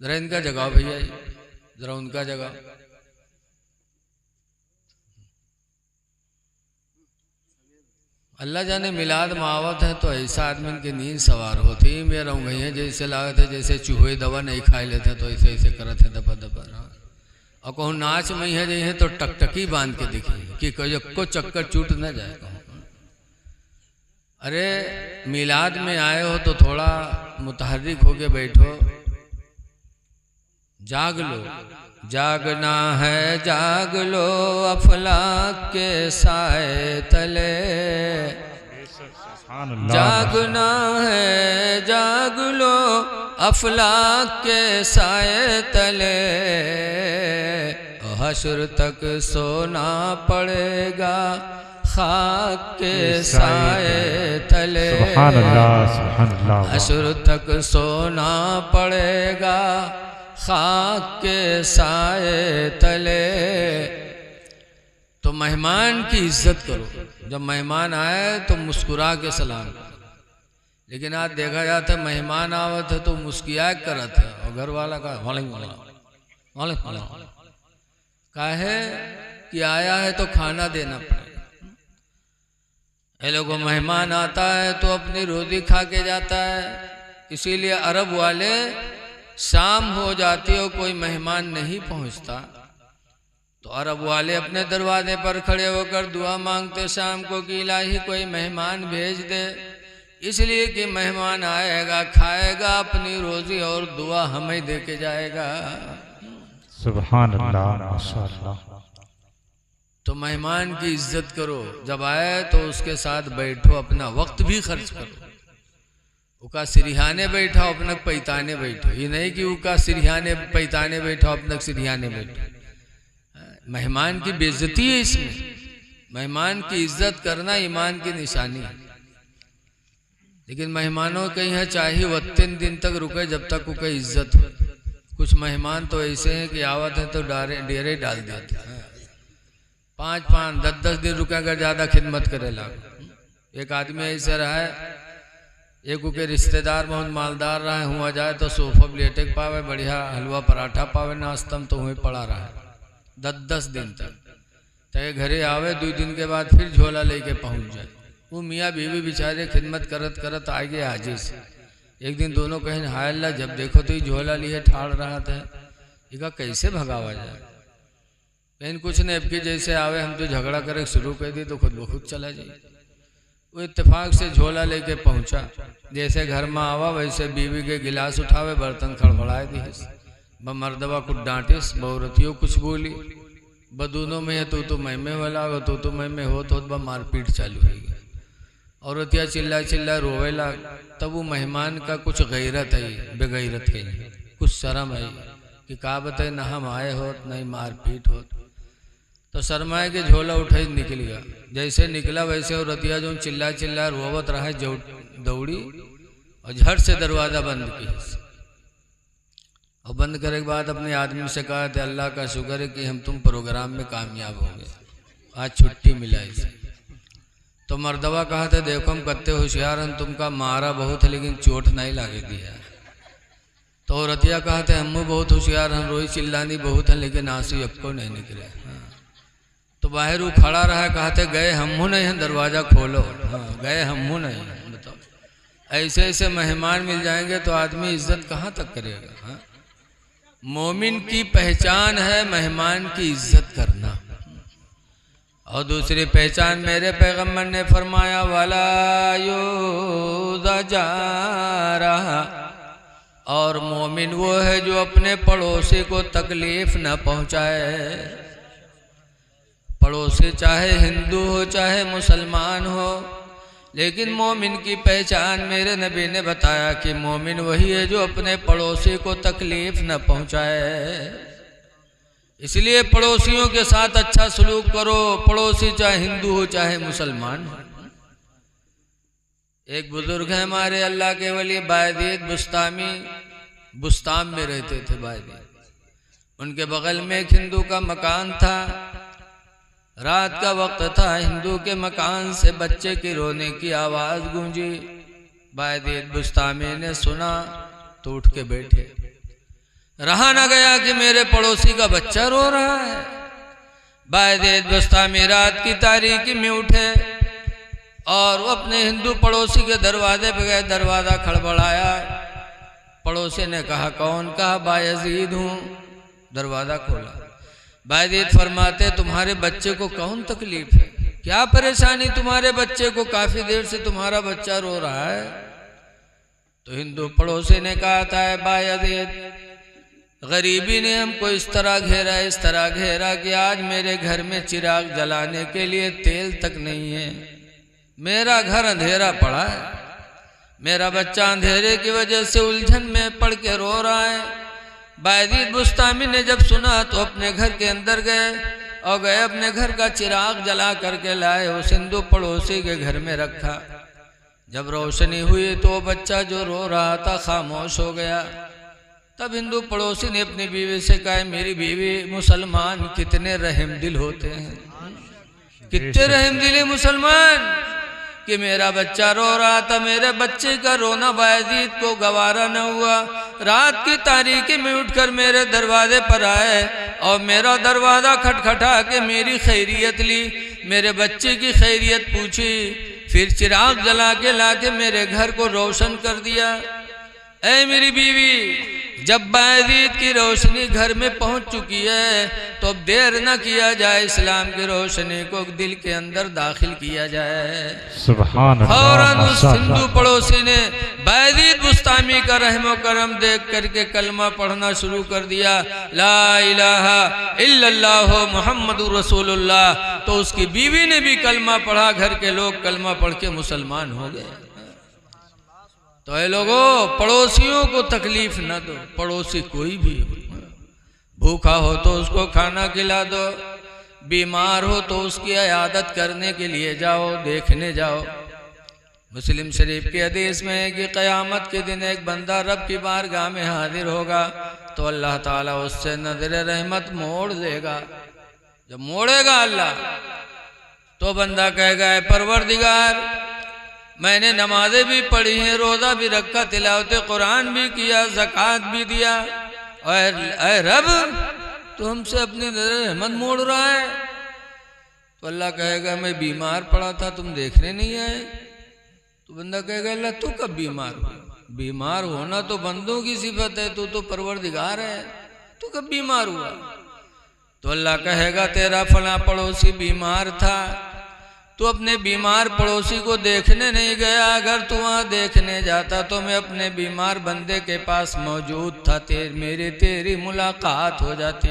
जरा इनका जगाओ भैया जी, जरा उनका जगाओ। अल्लाह जाने मिलाद मावत है तो ऐसा आदमी की नींद सवार होती है। मेरा भैया जैसे लागत है जैसे चूहे दवा नहीं खाए लेते तो ऐसे ऐसे करते हैं दबा दबा। और कहूँ नाच में है जैसे तो टकटकी बांध के दिखी कि को चक्कर चूट न जाए। अरे मिलाद में आए हो तो थोड़ा मुतहर्रिक होके बैठो, जाग लो। जागना है जाग लो अफलाक के साए तले, जागना है जाग लो अफलाक के साए तले, हश्र तक सोना पड़ेगा खाक के साए तले। हश्र तक सोना पड़ेगा खाक के साए तले। तो मेहमान की इज्जत करो। जब मेहमान आए तो मुस्कुरा के सलाम करो। लेकिन आज देखा जाता है मेहमान आवत है तो मुस्किया करत है और घर वाला का काहे कि आया है तो खाना देना पड़ेगा। ये लोगों मेहमान आता है तो अपनी रोजी खा के जाता है। इसीलिए अरब वाले शाम हो जाती है और कोई मेहमान नहीं पहुंचता तो अरब वाले अपने दरवाजे पर खड़े होकर दुआ मांगते शाम को कि इलाही कोई मेहमान भेज दे, इसलिए कि मेहमान आएगा खाएगा अपनी रोजी और दुआ हमें दे के जाएगा। सुभान अल्लाह माशाअल्लाह। तो मेहमान की इज्जत करो। जब आए तो उसके साथ बैठो, अपना वक्त भी खर्च करो। उका सिरहाने बैठा अपना पैताने बैठो, ये नहीं कि उका सिरहाने पैताने बैठो अपना सिरहाने बैठो। मेहमान की बेइज्जती है इसमें। मेहमान की इज्जत करना ईमान की निशानी है। लेकिन मेहमानों के यहाँ चाहिए वो 3 दिन तक रुके जब तक उनकी इज्जत हो। कुछ मेहमान तो ऐसे हैं कि आवत है तो डेरे डाल देते हैं। 5-5, 10-10 दिन रुके अगर ज़्यादा खिदमत करे लागो। एक आदमी ऐसे रहा है, एक के रिश्तेदार बहुत मालदार रहा है, हुआ जाए तो सोफा लेटे पावे, बढ़िया हलवा पराठा पावे, नाश्तम तो हुए पड़ा रहा है 10-10 दिन तक। तो ये घरे आवे 2 दिन के बाद फिर झोला लेके पहुंच जाए। वो मियाँ बीवी बेचारे खिदमत करत करत आगे आजे से। एक दिन दोनों कहें हाय अल्लाह, जब देखो तो ये झोला लिए ठाड़ रहा था, इसका कैसे भगावा जाए। लेकिन कुछ नहीं, अब की जैसे आवे हम तो झगड़ा करे शुरू कर दी तो खुद ब खुद चला जाए। वो इत्तेफाक से झोला लेके पहुंचा। जैसे घर में आवा वैसे बीवी के गिलास उठावे, बर्तन खड़बड़ाए दी। ब मर्दवा कुछ डांटिस, बहुरतियों कुछ बोली, बदूनों में है तो मैं वाला हो तो मैं हो तो मारपीट चालू हो गई। औरतिया चिल्ला चिल्ला रोवे लाग। तब वो मेहमान का कुछ गैरत है, बेगैरत कहीं कुछ शर्म है कि का बताए ना हम आए होत नहीं मारपीट होत। तो शर्माए के झोला उठे निकल गया। जैसे निकला वैसे और रतिया जो चिल्ला चिल्ला रोवत रहा दौड़ी और झट से दरवाज़ा बंद की। और बंद करे के बाद अपने आदमी से कहा था अल्लाह का शुक्र है कि हम तुम प्रोग्राम में कामयाब हो गए, आज छुट्टी मिला इसे। तो मर्दवा कहा था देखो हम कत्ते होशियार हैं, तुमका मारा बहुत है लेकिन चोट नहीं लागे दिया। तो रतिया कहा था हम बहुत होशियार हैं, रोई चिल्लानी बहुत है लेकिन आंसू अक्को नहीं निकले। तो बाहर वो खड़ा रहा, कहते गए हमू नहीं हैं, दरवाज़ा खोलो। हाँ गए हमू नहीं हैं। बताओ ऐसे ऐसे मेहमान मिल जाएंगे तो आदमी इज्जत कहाँ तक करेगा। हाँ? मोमिन की पहचान है मेहमान की इज्जत करना। और दूसरी पहचान मेरे पैगम्बर ने फरमाया वाला जा रहा। और मोमिन वो है जो अपने पड़ोसी को तकलीफ न पहुँचाए। पड़ोसी चाहे हिंदू हो चाहे मुसलमान हो, लेकिन मोमिन की पहचान मेरे नबी ने बताया कि मोमिन वही है जो अपने पड़ोसी को तकलीफ न पहुंचाए। इसलिए पड़ोसियों के साथ अच्छा सलूक करो, पड़ोसी चाहे हिंदू हो चाहे मुसलमान हो। एक बुजुर्ग है हमारे अल्लाह के वली बायदीद बुस्तामी, बुस्ताम में रहते थे बायदीद। उनके बगल में एक हिंदू का मकान था। रात का वक्त था, हिंदू के मकान से बच्चे की रोने की आवाज़ गूंजी। बायदीद बुस्तामी ने सुना तो उठ के बैठे। रहा न गया कि मेरे पड़ोसी का बच्चा रो रहा है। बायदेद बस्तामी रात की तारीकी में उठे और वो अपने हिंदू पड़ोसी के दरवाजे पे गए। दरवाज़ा खड़बड़ाया। पड़ोसी ने कहा कौन? कहा बायजीद हूँ। दरवाज़ा खोला। बायजीद फरमाते तुम्हारे बच्चे को कौन तकलीफ है? क्या परेशानी तुम्हारे बच्चे को? काफ़ी देर से तुम्हारा बच्चा रो रहा है। तो हिंदू पड़ोसी ने कहा था बायजीद, गरीबी ने हमको इस तरह घेरा कि आज मेरे घर में चिराग जलाने के लिए तेल तक नहीं है। मेरा घर अंधेरा पड़ा है। मेरा बच्चा अंधेरे की वजह से उलझन में पड़ के रो रहा है। बायजीद बुस्तामी ने जब सुना तो अपने घर के अंदर गए और अपने घर का चिराग जला करके लाए। उस हिंदू पड़ोसी के घर में रखा। जब रोशनी हुई तो वो बच्चा जो रो रहा था खामोश हो गया। तब हिंदू पड़ोसी ने अपनी बीवी से कहा मेरी बीवी, मुसलमान कितने रहमदिल होते हैं, कितने रहमदिल मुसलमान कि मेरा बच्चा रो रहा था। मेरे बच्चे का रोना बायजीद को गवारा न हुआ। रात की तारीकी में उठकर मेरे दरवाजे पर आए और मेरा दरवाज़ा खटखटा के मेरी खैरियत ली, मेरे बच्चे की खैरियत पूछी, फिर चिराग जला के ला के मेरे घर को रोशन कर दिया। ऐ मेरी बीवी, जब बायजीद की रोशनी घर में पहुंच चुकी है तो अब देर न किया जाए, इस्लाम की रोशनी को दिल के अंदर दाखिल किया जाए। सुभान अल्लाह। फौरन उस हिंदू पड़ोसी ने बायजीद बुस्तामी का रहमो करम देख करके कलमा पढ़ना शुरू कर दिया, ला इलाहा इल्लल्लाह मुहम्मदुर रसूलुल्लाह। तो उसकी बीवी ने भी कलमा पढ़ा। घर के लोग कलमा पढ़ के मुसलमान हो गए। तो ये लोगों, पड़ोसियों को तकलीफ न दो। पड़ोसी कोई भी हो, भूखा हो तो उसको खाना खिला दो, बीमार हो तो उसकी इयादत करने के लिए जाओ, देखने जाओ। मुस्लिम शरीफ की हदीस में है कि क़यामत के दिन एक बंदा रब की बारगाह में हाजिर होगा तो अल्लाह ताला उससे नजर रहमत मोड़ लेगा। जब मोड़ेगा अल्लाह तो बंदा कहेगा परवरदिगार, मैंने नमाजें भी पढ़ी हैं, रोज़ा भी रखा, तिलावत कुरान भी किया, ज़कात भी दिया, और रब तो हमसे अपनी नजर रहमत मोड़ रहा है। तो अल्लाह कहेगा मैं बीमार पड़ा था, तुम देखने नहीं आए। तो बंदा कहेगा अल्लाह तू कब बीमार हो? बीमार होना तो बंदों की सिफत है, तू तो परवरदिगार है, तू कब बीमार हुआ? तो अल्लाह कहेगा तेरा फला पड़ोसी बीमार था, तू अपने बीमार पड़ोसी को देखने नहीं गया। अगर तू वहाँ देखने जाता तो मैं अपने बीमार बंदे के पास मौजूद था, तेरी मुलाकात हो जाती।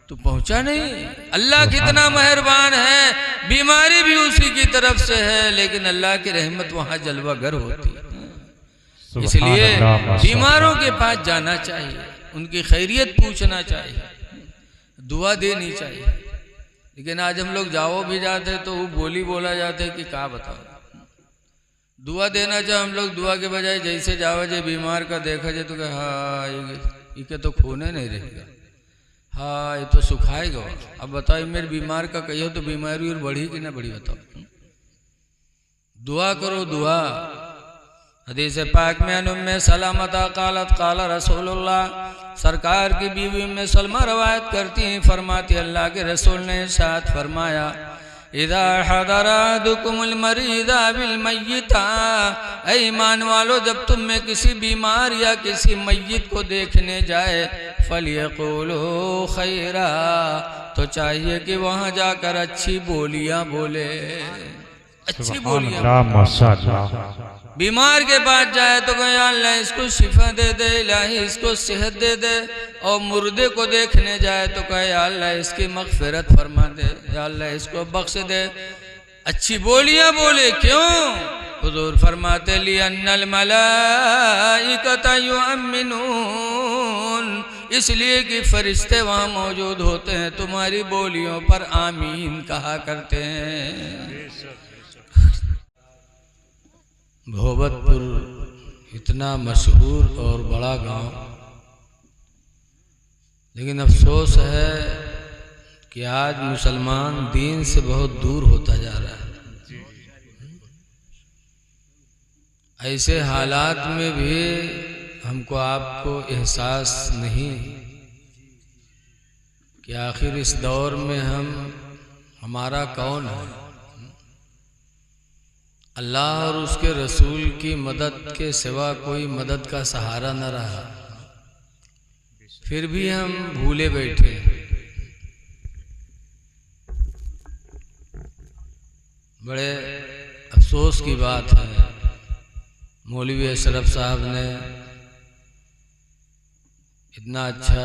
तू पहुँचा नहीं। अल्लाह कितना मेहरबान है, बीमारी भी उसी की तरफ से है, लेकिन अल्लाह की रहमत वहाँ जलवागर होती है। इसलिए बीमारों के पास जाना चाहिए, उनकी खैरियत पूछना चाहिए, दुआ देनी चाहिए। लेकिन आज हम लोग जाओ भी जाते तो वो बोली बोला जाते कि क्या बताओ, दुआ देना चाहे हम लोग दुआ के बजाय जैसे जाओ जे बीमार का देखा जाए तो हाँ ये तो खूने नहीं रहेगा, हाँ ये तो सुखाएगा। अब बताओ मेरे बीमार का कहियो तो बीमारी और बढ़ी कि ना बढ़ी? बताओ, दुआ करो दुआ। हदीस पाक में उम्मे सलामता कालत काला रसूलुल्लाह, सरकार की बीवी उम्मे सलमा रवायत करती हैं, फरमाती अल्लाह के रसूल ने साथ फरमाया इदा हदरा दुकुमुल मरीदा बिल मय्यिता, ऐ ईमान वालो जब तुम में किसी बीमार या किसी मय्यित को देखने जाए फलियक़ूलू खैरा, तो चाहिए कि वहाँ जाकर अच्छी बोलियाँ बोले, अच्छी बोलियाँ। माशाअल्लाह। बीमार के पास जाए तो कहे अल्लाह इसको शिफा दे दे, इलाही इसको सेहत दे दे, और मुर्दे को देखने जाए तो कहे अल्लाह इसकी मग़फ़िरत फरमा दे, या अल्लाह इसको बख्श दे। अच्छी बोलियां बोले। क्यों? हुज़ूर फरमाते लिअन्नल मलाइकता युअम्मिनून, इसलिए कि फरिश्ते वहाँ मौजूद होते हैं, तुम्हारी बोलियों पर आमीन कहा करते हैं। भोबतपुर इतना मशहूर और बड़ा गांव, लेकिन अफसोस है कि आज मुसलमान दीन से बहुत दूर होता जा रहा है। ऐसे हालात में भी हमको आपको एहसास नहीं कि आखिर इस दौर में हमारा कौन है। अल्लाह और उसके रसूल की मदद के सिवा कोई मदद का सहारा न रहा, फिर भी हम भूले बैठे। बड़े अफसोस की बात है, मौलवी अशरफ साहब ने इतना अच्छा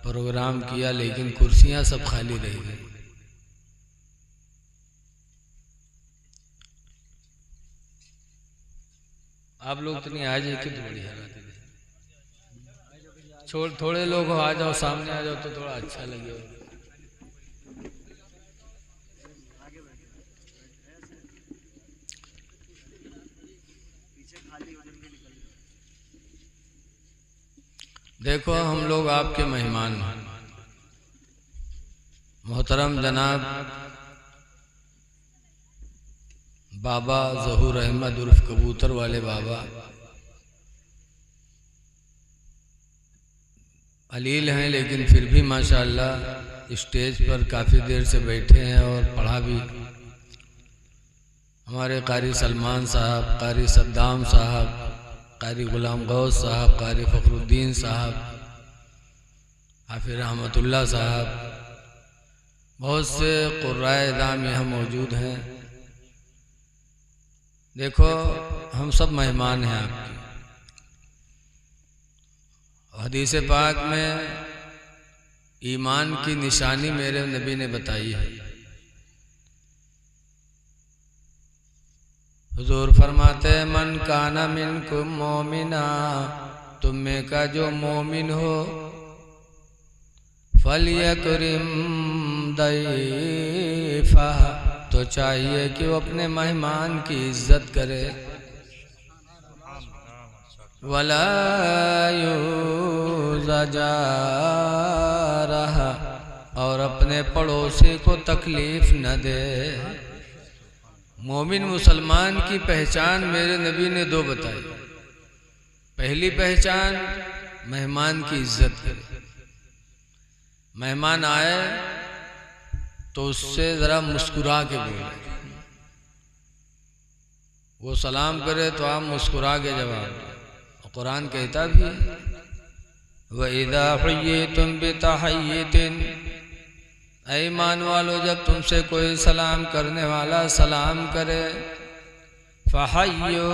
प्रोग्राम किया लेकिन कुर्सियां सब खाली रह गई। आप लोग तो नहीं आ जाए कि तो बढ़िया छोड़, थोड़े लोग आ जाओ, सामने आ जाओ तो थोड़ा अच्छा लगेगा। देखो हम लोग आपके मेहमान हैं। मोहतरम जनाब बाबा ज़हूर अहमद उर्फ कबूतर वाले बाबा अलील हैं, लेकिन फिर भी माशाअल्लाह स्टेज पर काफ़ी देर से बैठे हैं और पढ़ा भी। हमारे कारी सलमान साहब, कारी सद्दाम साहब, कारी गुलाम गौस साहब, कारी फ़खरुद्दीन साहब, हाफिज़ रहमतुल्लाह साहब, बहुत से क़ुर्राए इदाम यहाँ मौजूद हैं। देखो हम सब मेहमान हैं आपके। हदीस पाक में ईमान की निशानी मेरे नबी ने बताई है। हुजूर फरमाते हैं मन काना मिनकुम मोमिना, तुम में का जो मोमिन हो, फलियकरिम दैफा, तो चाहिए कि वो अपने मेहमान की इज्जत करे। वला युज़जा रहा, और अपने पड़ोसी को तकलीफ न दे। मोमिन मुसलमान की पहचान मेरे नबी ने दो बताई। पहली पहचान मेहमान की इज्जत करे। मेहमान आए तो उससे ज़रा मुस्कुरा के बोले। वो सलाम करे तो आप मुस्कुरा के जवाब दो। कुरान कहता भी वइज़ा हुय्यितुम बितहय्यतिन, ऐ ईमान वालो जब तुमसे कोई सलाम करने वाला सलाम करे, फहय्यू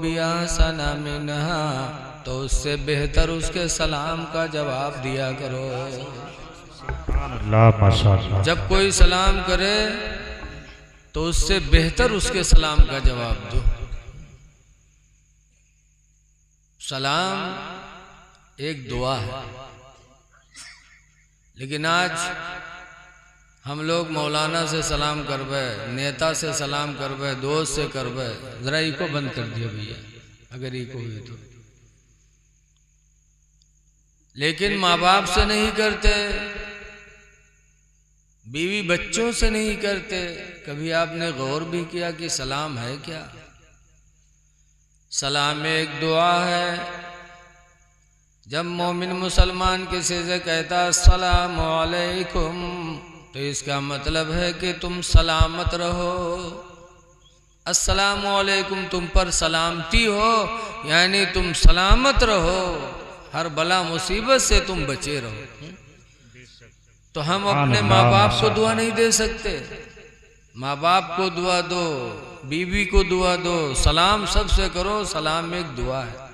बिअहसना मिन्हा, तो उससे बेहतर उसके सलाम का जवाब दिया करो। अल्लाह माशाअल्लाह। जब कोई सलाम करे तो उससे बेहतर उसके सलाम का जवाब दो। सलाम एक दुआ है, लेकिन आज हम लोग मौलाना से सलाम करबे, नेता से सलाम करबे, दोस्त से करबे। जरा इको बंद कर दिया भैया अगर इको हुई तो। लेकिन माँ बाप से नहीं करते, बीवी बच्चों से नहीं करते। कभी आपने गौर भी किया कि सलाम है क्या? सलाम एक दुआ है। जब मोमिन मुसलमान किसी से कहता अस्सलामु अलैकुम, तो इसका मतलब है कि तुम सलामत रहो। अस्सलामु अलैकुम तुम पर सलामती हो, यानी तुम सलामत रहो, हर बला मुसीबत से तुम बचे रहो। तो हम अपने माँ बाप को दुआ नहीं दे सकते? माँ बाप को दुआ दो, बीवी को दुआ दो, सलाम सबसे करो। सलाम एक दुआ है।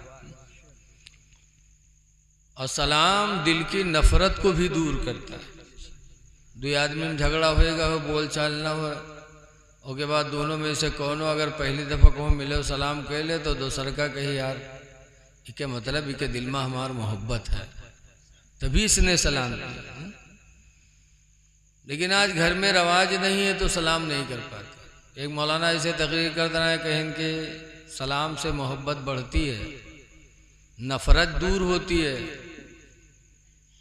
और सलाम दिल की नफरत को भी दूर करता है। दो आदमी में झगड़ा होएगा, हो बोल चाल ना हो, उसके बाद दोनों में से कौनो अगर पहली दफ़ा को मिले सलाम कह ले, तो दूसर का कही यार इसके मतलब इसके दिल में हमार मोहब्बत है, तभी इसने सलाम किया। लेकिन आज घर में रवाज नहीं है तो सलाम नहीं कर पाते। एक मौलाना ऐसे तकरीर कर रहा है कहीं कि सलाम से मोहब्बत बढ़ती है, नफरत दूर होती है।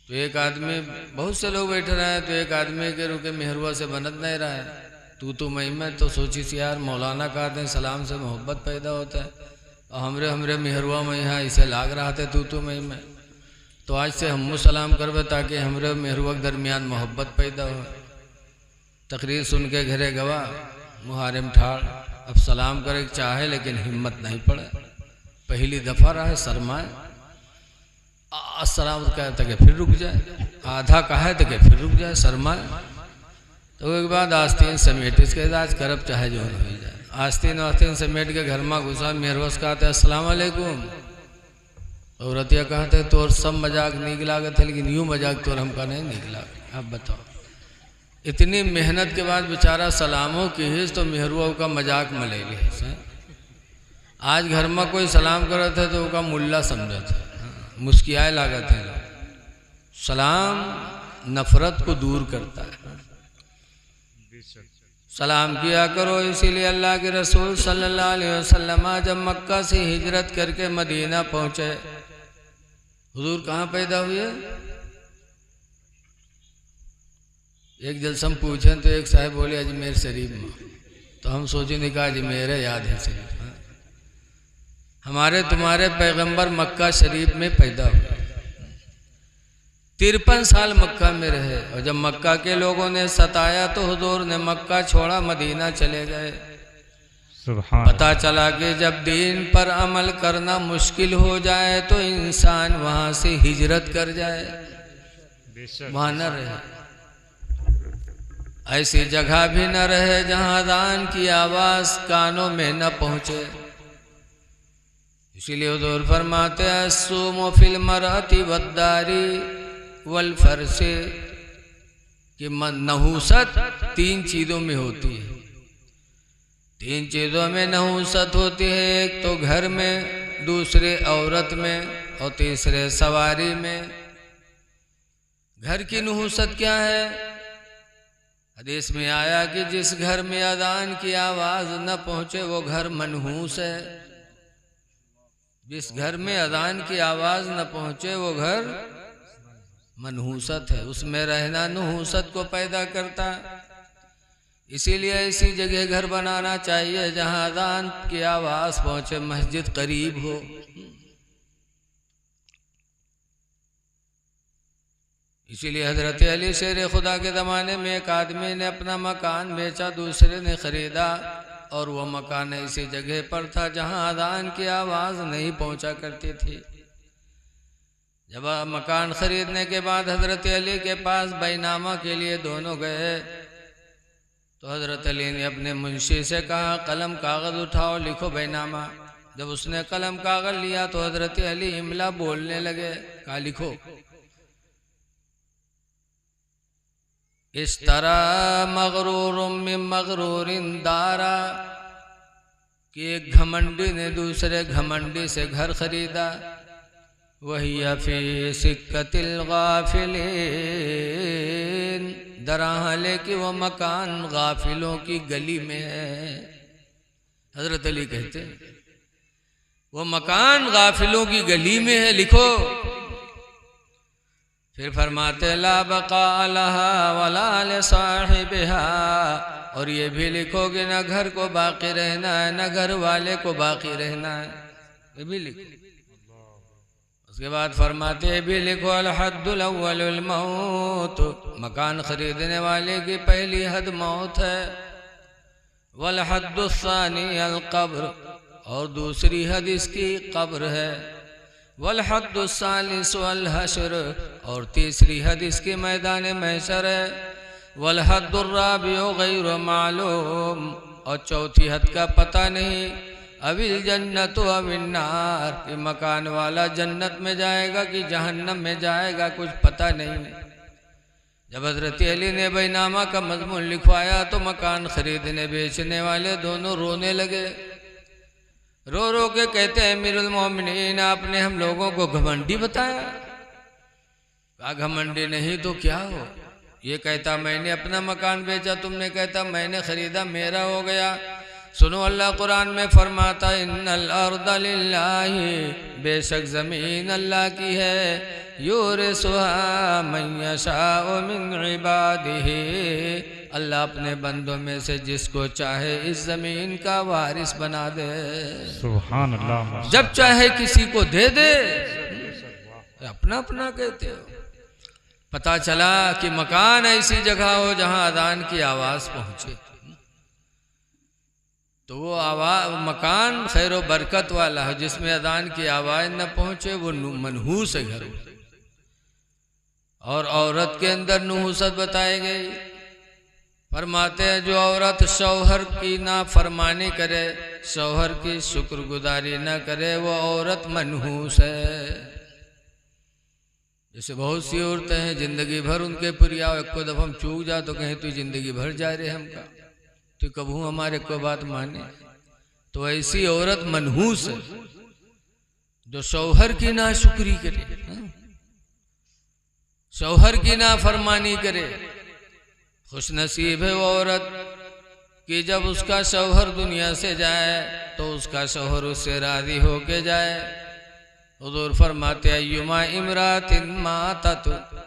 तो एक आदमी, बहुत से लोग बैठे रहे हैं, तो एक आदमी के रुके मेहरुआ से बनत नहीं रहा है, तू मैं, तो सोची सी यार मौलाना कहते हैं सलाम से मोहब्बत पैदा होता है। और हमरे मेहरुआ में यहाँ इसे लाग रहा थे तू मैं तो आज से हमू सलाम करबे ताकि हमरे मेहरुआ के दरमियान मोहब्बत पैदा हो। तकरीर सुन के घरे गवा मुहारिम ठाड़, अब सलाम करे चाहे लेकिन हिम्मत नहीं पड़े। पहली दफ़ा रहा है शर्माए, अस्सलाम कहते कि फिर रुक जाए, आधा कहे तो कि फिर रुक जाए शर्माए। तो एक बाद आस्तीन समेट इसके आज करब चाहे जो हो जाए। आस्तीन समेट के घर में घुसा, मेहरवस कहते अस्सलाम वालेकुम। औरतिया कहते तोर सब मजाक नीक लागत है लेकिन यूँ मजाक तोर हमका नहीं नीक लागे। अब बताओ, इतनी मेहनत के बाद बेचारा सलामों की हिस तो मेहरुआ का मजाक में ले ली। आज घर में कोई सलाम करे थे तो उसका मुल्ला समझे थे, मुस्कियाए लागत है। सलाम नफरत को दूर करता है। सलाम किया करो, इसीलिए अल्लाह के रसूल सल्लल्लाहु अलैहि वसल्लम जब मक्का से हिजरत करके मदीना पहुँचे, हुजूर कहाँ पैदा हुए? एक जलसा हम पूछे तो एक साहब बोले अजमेर शरीफ में। तो हम सोचे निकाह अजमेर याद है शरीफ। हमारे तुम्हारे पैगंबर मक्का शरीफ में पैदा हुए, 53 साल मक्का में रहे। और जब मक्का के लोगों ने सताया तो हुजूर ने मक्का छोड़ा, मदीना चले गए। पता चला कि जब दीन पर अमल करना मुश्किल हो जाए तो इंसान वहां से हिजरत कर जाए, वहां न रहे। ऐसी जगह भी न रहे जहां अज़ान की आवाज कानों में न पहुंचे। इसीलिए हुजूर फरमाते हैं सुमो फिल मराती वद्दारी वल फरसे कि नहूसत 3 चीज़ों में होती है। 3 चीज़ों में नहूसत होती है, एक तो घर में, दूसरे औरत में और तीसरे सवारी में। घर की नहूसत क्या है? हदीस में आया कि जिस घर में अज़ान की आवाज़ न पहुँचे वो घर मनहूस है। जिस घर में अज़ान की आवाज़ न पहुँचे वो घर मनहूसत है, उसमें रहना नहूसत को पैदा करता। इसीलिए ऐसी जगह घर बनाना चाहिए जहाँ अज़ान की आवाज़ पहुँचे, मस्जिद करीब हो। इसीलिए हज़रत अली शेर खुदा के ज़माने में एक आदमी ने अपना मकान बेचा, दूसरे ने ख़रीदा और वह मकान ऐसी जगह पर था जहाँ अज़ान की आवाज़ नहीं पहुँचा करती थी। जब मकान ख़रीदने के बाद हज़रत अली के पास बैनामा के लिए दोनों गए तो हज़रत अली ने अपने मुंशी से कहा कलम कागज़ उठाओ, लिखो बैनामा। जब उसने कलम कागज़ लिया तो हज़रत अली इमला बोलने लगे, कहा लिखो इस तरह मगरूर मिन मगरूरिन दारा कि एक घमंडी ने दूसरे घमंडी से घर खरीदा। वही फी सिक्कतिल गाफिलीन, दरहाले कि वह मकान गाफिलों की गली में है। हजरत अली कहते वो मकान गाफिलों की गली में है, लिखो। फिर फरमाते ला बका लहा वला लिसाहिबिहा, और ये भी लिखो कि न घर को बाकी रहना है न घर वाले को बाकी रहना है, ये भी लिखो। उसके बाद फरमाते भी लिखो अल हद्दुल अव्वलुल मौत, मकान खरीदने वाले की पहली हद मौत है। वल हद्दुस सानी अल कब्र, और दूसरी हद इसकी कब्र है। वल हद्दुस सालिस वल हश्र, और तीसरी हद इसकी मैदान महशर है। वल हद्दुर राबिउ गैर मालूम, और चौथी हद का पता नहीं। अविल जन्नत अविल नार, कि मकान वाला जन्नत में जाएगा कि जहन्नम में जाएगा, कुछ पता नहीं। जब हज़रत अली ने बैनामा का मजमून लिखवाया तो मकान खरीदने बेचने वाले दोनों रोने लगे। रो रो के कहते हैं अमीरुल मोमिनीन, आपने हम लोगों को घमंडी बताया। कहा घमंडी नहीं तो क्या हो? ये कहता मैंने अपना मकान बेचा, तुमने कहता मैंने खरीदा, मेरा हो गया। सुनो अल्लाह कुरान में फरमाता इन्नल अर्दा लिल्लाहि, बेशक ज़मीन अल्लाह की है। यूरिसुहा मन यशाउ मिन इबादिही, अल्लाह अपने बंदों में से जिसको चाहे इस जमीन का वारिस बना दे, सुभान अल्लाह। जब चाहे किसी को दे दे। अपना अपना कहते हो। पता चला कि मकान ऐसी जगह हो जहां अजान की आवाज पहुंचे, तो वो आवाज मकान खैर व बरकत वाला है। जिसमें अजान की आवाज न पहुंचे वो मनहूस है घर। और औरत के अंदर नहूसत बताई गई। फरमाते हैं जो औरत शौहर की ना फरमानी करे, शौहर की शुक्रगुजारी न करे, वो औरत मनहूस है। जैसे बहुत सी औरतें हैं जिंदगी भर उनके पुरिया, एक को दफा हम चूक जा तो कहें तू जिंदगी भर जा रहे हमका, तो कबू हमारे को बात माने। तो ऐसी औरत मनहूस है जो शौहर की ना शुक्री करे, शौहर की ना फरमानी करे। खुश नसीब है वो औरत कि जब उसका शौहर दुनिया से जाए तो उसका शौहर उससे राजी होके जाए। हुजूर फरमाते अय्युमा इमरातिन मातत,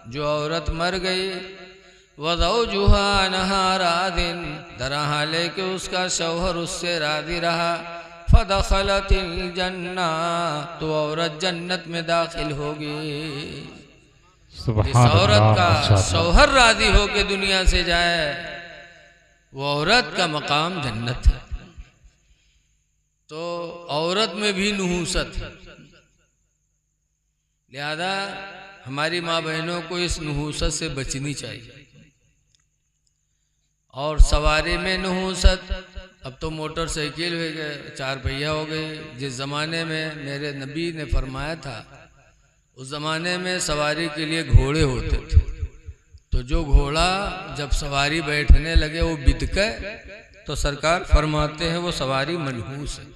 जो औरत मर गई, वज़ौजुहा अन्हा रादिन, दरहा लेके उसका शौहर उससे राजी रहा, फदखलतिल जन्ना, तो औरत जन्नत में दाखिल होगी। इस औरत का शौहर राजी होके दुनिया से जाए, वो औरत का मकाम जन्नत है। तो औरत में भी नहूसत है। लिहाजा हमारी माँ बहनों को इस नहूसत से बचनी चाहिए। और सवारी में नहूसत, अब तो मोटरसाइकिल हो गए, 4 पहिया हो गई। जिस ज़माने में मेरे नबी ने फरमाया था, उस ज़माने में सवारी के लिए घोड़े होते थे। तो जो घोड़ा जब सवारी बैठने लगे वो बिदके, तो सरकार फरमाते हैं वो सवारी मनहूस है।